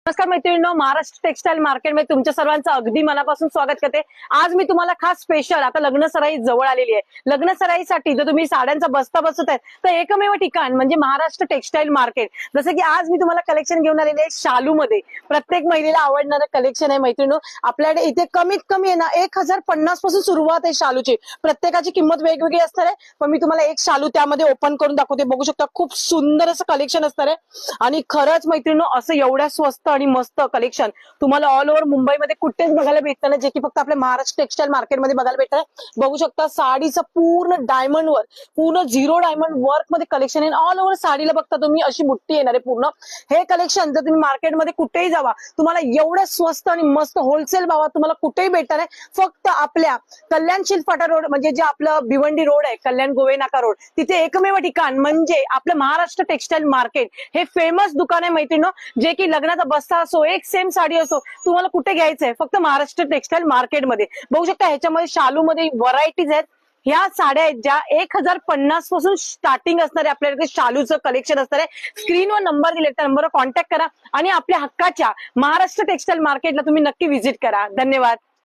नमस्कार मैत्रिणींनो, महाराष्ट्र टेक्सटाईल मार्केटमध्ये तुमच्या सर्वांचं अगदी मनापासून स्वागत करते। आज मी तुम्हाला खास स्पेशल आता लग्न सराई जवळ आलेली आहे। लग्न सराईसाठी जर तुम्ही साड्यांचा बस्ता बसवत आहे तर एकमेव ठिकाण म्हणजे महाराष्ट्र टेक्सटाईल मार्केट। जसं की आज मी तुम्हाला कलेक्शन घेऊन आलेले आहे शालू मध्ये। प्रत्येक महिलेला आवडणारं कलेक्शन आहे मैत्रिणींनो। आपल्याकडे इथे कमीत कमी आहे ना 1050 पासून सुरुवात आहे शालूची। प्रत्येकाची किंमत वेगवेगळी असणार आहे, पण मी तुम्हाला एक शालू त्यामध्ये ओपन करून दाखवते। बघू शकता खूप सुंदर असं कलेक्शन असणार आहे आणि खरंच मैत्रिणींनो असं एवढ्या स्वस्त आणि मस्त कलेक्शन तुम्हाला ऑल ओव्हर मुंबईमध्ये कुठेच बघायला भेटतं ना, जे की फक्त आपल्या महाराष्ट्र टेक्सटाईल मार्केटमध्ये बघायला भेटतं। बघू शकता साडीचं पूर्ण डायमंड वर्क, पूर्ण झिरो डायमंड वर्क मध्ये कलेक्शन आहे। ऑल ओव्हर साडीला बघता तुम्ही अशी बुट्टी येणार आहे पूर्ण। हे कलेक्शन जर तुम्ही मार्केटमध्ये कुठेही जावा तुम्हाला एवढं स्वस्त आणि मस्त होलसेल भावात तुम्हाला कुठेही भेटणार आहे। फक्त आपल्या कल्याण शिल्पाटा रोड म्हणजे जे आपलं भिवंडी रोड आहे, कल्याण गोवे नाका रोड, तिथे एकमेव ठिकाण म्हणजे आपलं महाराष्ट्र टेक्सटाईल मार्केट। हे फेमस दुकान आहे मैत्रिणींनो, जे की लग्नाचा बस्ता असो, एक सेम साडी असो, तुम्हाला कुठे घ्यायचंय फक्त महाराष्ट्र टेक्सटाईल मार्केटमध्ये। बघू शकता ह्याच्यामध्ये शालू मध्ये व्हरायटीज आहेत। ह्या साड्या आहेत ज्या 1050 पासून स्टार्टिंग असणार आहे। आपल्याकडे शालूचं कलेक्शन असणार आहे। स्क्रीनवर नंबर दिले त्या नंबरवर कॉन्टॅक्ट करा आणि आपल्या हक्काच्या महाराष्ट्र टेक्सटाईल मार्केटला तुम्ही नक्की व्हिजिट करा। धन्यवाद।